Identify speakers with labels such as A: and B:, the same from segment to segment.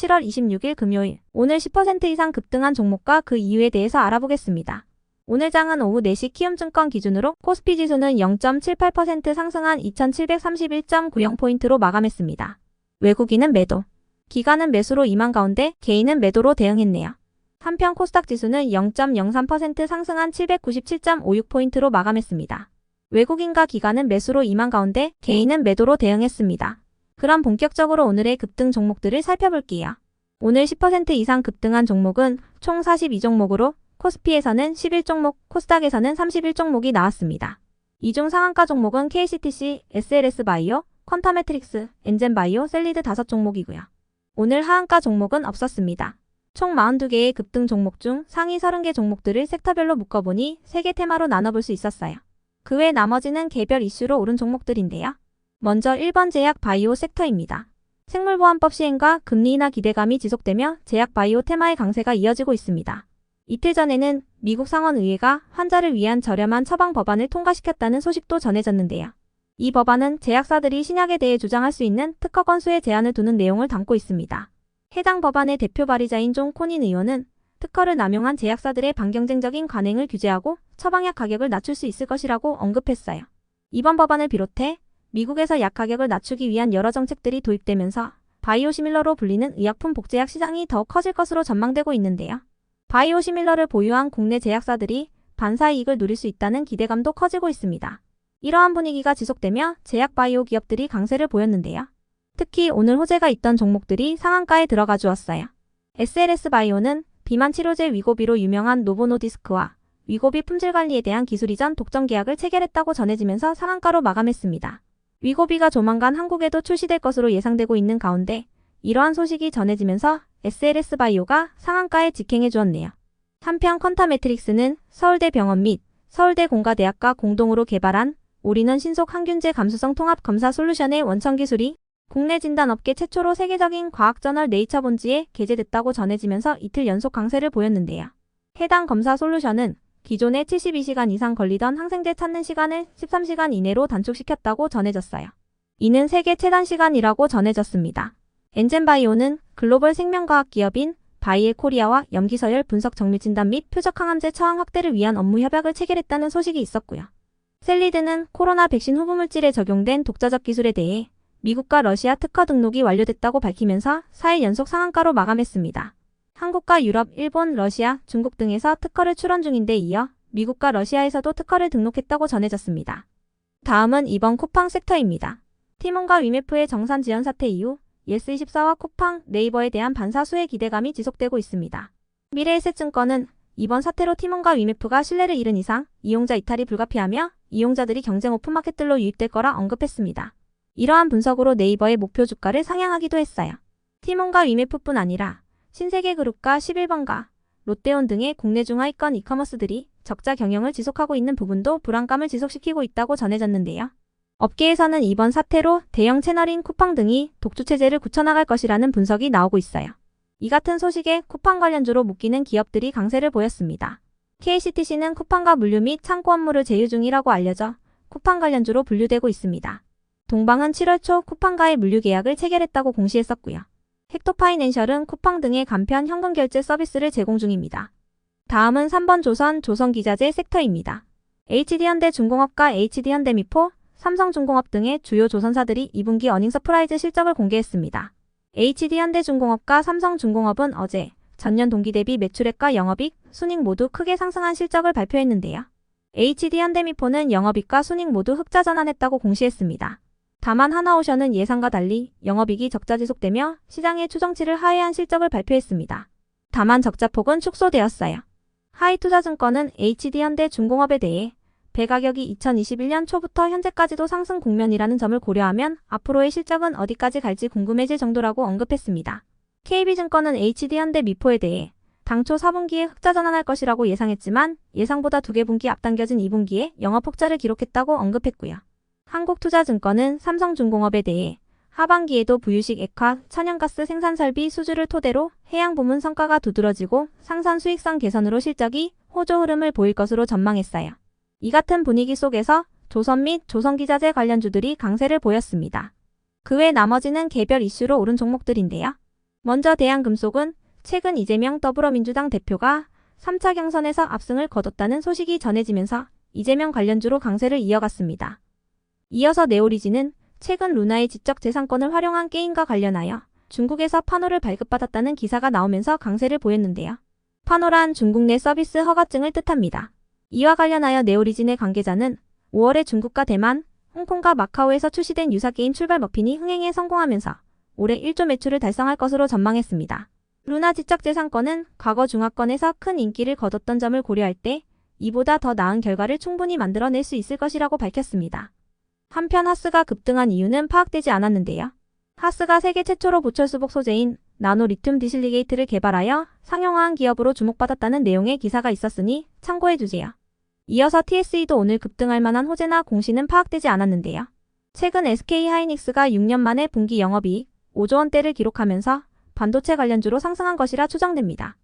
A: 7월 26일 금요일, 오늘 10% 이상 급등한 종목과 그 이유에 대해서 알아보겠습니다. 오늘 장은 오후 4시 키움증권 기준으로 코스피 지수는 0.78% 상승한 2731.90포인트로 마감했습니다. 외국인은 매도, 기관은 매수로 임한 가운데 개인은 매도로 대응했네요. 한편 코스닥 지수는 0.03% 상승한 797.56포인트로 마감했습니다. 외국인과 기관은 매수로 임한 가운데 개인은 매도로 대응했습니다. 그럼 본격적으로 오늘의 급등 종목들을 살펴볼게요. 오늘 10% 이상 급등한 종목은 총 42종목으로 코스피에서는 11종목, 코스닥에서는 31종목이 나왔습니다. 이 중 상한가 종목은 KCTC, SLS바이오, 퀀타매트릭스, 엔젠바이오, 셀리드 5종목이고요. 오늘 하한가 종목은 없었습니다. 총 42개의 급등 종목 중 상위 30개 종목들을 섹터별로 묶어보니 3개 테마로 나눠볼 수 있었어요. 그 외 나머지는 개별 이슈로 오른 종목들인데요. 먼저 1번 제약 바이오 섹터입니다. 생물보안법 시행과 금리 인하 기대감이 지속되며 제약 바이오 테마의 강세가 이어지고 있습니다. 이틀 전에는 미국 상원의회가 환자를 위한 저렴한 처방 법안을 통과시켰다는 소식도 전해졌는데요. 이 법안은 제약사들이 신약에 대해 주장할 수 있는 특허 건수에 제한을 두는 내용을 담고 있습니다. 해당 법안의 대표 발의자인 존 코닌 의원은 특허를 남용한 제약사들의 반경쟁적인 관행을 규제하고 처방약 가격을 낮출 수 있을 것이라고 언급했어요. 이번 법안을 비롯해 미국에서 약 가격을 낮추기 위한 여러 정책들이 도입되면서 바이오시밀러로 불리는 의약품 복제약 시장이 더 커질 것으로 전망되고 있는데요. 바이오시밀러를 보유한 국내 제약사들이 반사 이익을 누릴 수 있다는 기대감도 커지고 있습니다. 이러한 분위기가 지속되며 제약 바이오 기업들이 강세를 보였는데요. 특히 오늘 호재가 있던 종목들이 상한가에 들어가 주었어요. SLS바이오는 비만 치료제 위고비로 유명한 노보노디스크와 위고비 품질 관리에 대한 기술 이전 독점 계약을 체결했다고 전해지면서 상한가로 마감했습니다. 위고비가 조만간 한국에도 출시될 것으로 예상되고 있는 가운데 이러한 소식이 전해지면서 SLS바이오가 상한가에 직행해 주었네요. 한편 퀀타매트릭스는 서울대병원 및 서울대공과대학과 공동으로 개발한 올인원 신속 항균제 감수성 통합 검사 솔루션의 원천 기술이 국내 진단업계 최초로 세계적인 과학저널 네이처본지에 게재됐다고 전해지면서 이틀 연속 강세를 보였는데요. 해당 검사 솔루션은 기존에 72시간 이상 걸리던 항생제 찾는 시간을 13시간 이내로 단축시켰다고 전해졌어요. 이는 세계 최단 시간이라고 전해졌습니다. 엔젠바이오는 글로벌 생명과학 기업인 바이에코리아와 염기서열 분석 정밀 진단 및 표적 항암제 처방 확대를 위한 업무 협약을 체결했다는 소식이 있었고요. 셀리드는 코로나 백신 후보물질에 적용된 독자적 기술에 대해 미국과 러시아 특허 등록이 완료됐다고 밝히면서 4일 연속 상한가로 마감했습니다. 한국과 유럽, 일본, 러시아, 중국 등에서 특허를 출원 중인데 이어 미국과 러시아에서도 특허를 등록했다고 전해졌습니다. 다음은 이번 쿠팡 섹터입니다. 티몬과 위메프의 정산 지연 사태 이후 예스24와 쿠팡, 네이버에 대한 반사 수혜 기대감이 지속되고 있습니다. 미래에셋증권은 이번 사태로 티몬과 위메프가 신뢰를 잃은 이상 이용자 이탈이 불가피하며 이용자들이 경쟁 오픈마켓들로 유입될 거라 언급했습니다. 이러한 분석으로 네이버의 목표 주가를 상향하기도 했어요. 티몬과 위메프뿐 아니라 신세계그룹과 11번가, 롯데온 등의 국내 중하위권 이커머스들이 적자 경영을 지속하고 있는 부분도 불안감을 지속시키고 있다고 전해졌는데요. 업계에서는 이번 사태로 대형 채널인 쿠팡 등이 독주체제를 굳혀나갈 것이라는 분석이 나오고 있어요. 이 같은 소식에 쿠팡 관련주로 묶이는 기업들이 강세를 보였습니다. KCTC는 쿠팡과 물류 및 창고 업무를 제휴 중이라고 알려져 쿠팡 관련주로 분류되고 있습니다. 동방은 7월 초 쿠팡과의 물류 계약을 체결했다고 공시했었고요. 헥토파이낸셜은 쿠팡 등의 간편 현금 결제 서비스를 제공 중입니다. 다음은 3번 조선기자재 섹터입니다. HD현대중공업과 HD현대미포, 삼성중공업 등의 주요 조선사들이 2분기 어닝 서프라이즈 실적을 공개했습니다. HD현대중공업과 삼성중공업은 어제 전년 동기 대비 매출액과 영업이익, 순이익 모두 크게 상승한 실적을 발표했는데요. HD현대미포는 영업이익과 순이익 모두 흑자 전환했다고 공시했습니다. 다만 하나오션은 예상과 달리 영업이익이 적자 지속되며 시장의 추정치를 하회한 실적을 발표했습니다. 다만 적자폭은 축소되었어요. 하이투자증권은 HD현대중공업에 대해 배가격이 2021년 초부터 현재까지도 상승 국면이라는 점을 고려하면 앞으로의 실적은 어디까지 갈지 궁금해질 정도라고 언급했습니다. KB증권은 HD현대미포에 대해 당초 4분기에 흑자 전환할 것이라고 예상했지만 예상보다 2개 분기 앞당겨진 2분기에 영업 흑자를 기록했다고 언급했고요. 한국투자증권은 삼성중공업에 대해 하반기에도 부유식 액화, 천연가스 생산설비 수주를 토대로 해양 부문 성과가 두드러지고 상선 수익성 개선으로 실적이 호조 흐름을 보일 것으로 전망했어요. 이 같은 분위기 속에서 조선 및 조선기자재 관련주들이 강세를 보였습니다. 그 외 나머지는 개별 이슈로 오른 종목들인데요. 먼저 대한금속은 최근 이재명 더불어민주당 대표가 3차 경선에서 압승을 거뒀다는 소식이 전해지면서 이재명 관련주로 강세를 이어갔습니다. 이어서 네오리진은 최근 루나의 지적재산권을 활용한 게임과 관련하여 중국에서 판호를 발급받았다는 기사가 나오면서 강세를 보였는데요. 판호란 중국 내 서비스 허가증을 뜻합니다. 이와 관련하여 네오리진의 관계자는 5월에 중국과 대만, 홍콩과 마카오에서 출시된 유사게임 출발 머핀이 흥행에 성공하면서 올해 1조 매출을 달성할 것으로 전망했습니다. 루나 지적재산권은 과거 중화권에서 큰 인기를 거뒀던 점을 고려할 때 이보다 더 나은 결과를 충분히 만들어낼 수 있을 것이라고 밝혔습니다. 한편 하스가 급등한 이유는 파악되지 않았는데요. 하스가 세계 최초로 보철수복 소재인 나노 리튬 디실리게이트를 개발하여 상용화한 기업으로 주목받았다는 내용의 기사가 있었으니 참고해주세요. 이어서 TSE도 오늘 급등할 만한 호재나 공시는 파악되지 않았는데요. 최근 SK하이닉스가 6년 만에 분기 영업이익 5조 원대를 기록하면서 반도체 관련주로 상승한 것이라 추정됩니다.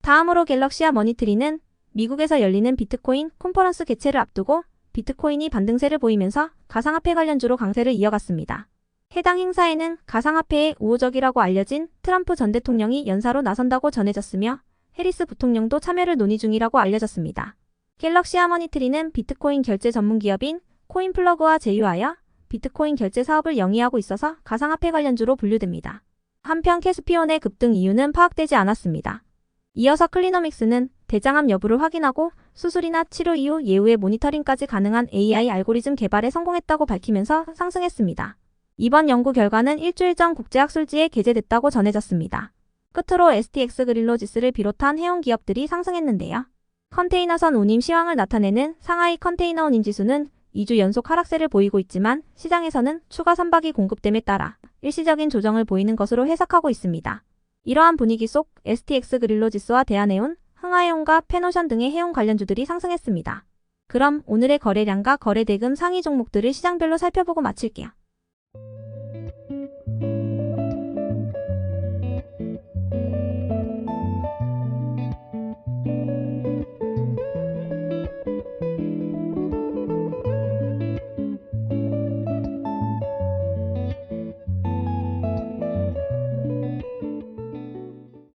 A: 다음으로 갤럭시아 머니트리는 미국에서 열리는 비트코인 컨퍼런스 개최를 앞두고 비트코인이 반등세를 보이면서 가상화폐 관련주로 강세를 이어갔습니다. 해당 행사에는 가상화폐의 우호적이라고 알려진 트럼프 전 대통령이 연사로 나선다고 전해졌으며 해리스 부통령도 참여를 논의 중이라고 알려졌습니다. 갤럭시아 머니트리는 비트코인 결제 전문 기업인 코인플러그와 제휴하여 비트코인 결제 사업을 영위하고 있어서 가상화폐 관련주로 분류됩니다. 한편 캐스피온의 급등 이유는 파악되지 않았습니다. 이어서 클리노믹스는 대장암 여부를 확인하고 수술이나 치료 이후 예후의 모니터링까지 가능한 AI 알고리즘 개발에 성공했다고 밝히면서 상승했습니다. 이번 연구 결과는 일주일 전 국제학술지에 게재됐다고 전해졌습니다. 끝으로 STX 그릴로지스를 비롯한 해운 기업들이 상승했는데요. 컨테이너선 운임 시황을 나타내는 상하이 컨테이너운 인지수는 2주 연속 하락세를 보이고 있지만 시장에서는 추가 선박이 공급됨에 따라 일시적인 조정을 보이는 것으로 해석하고 있습니다. 이러한 분위기 속 STX 그릴로지스와 대한해운, 흥하해운과 페노션 등의 해운 관련주들이 상승했습니다. 그럼 오늘의 거래량과 거래대금 상위 종목들을 시장별로 살펴보고 마칠게요.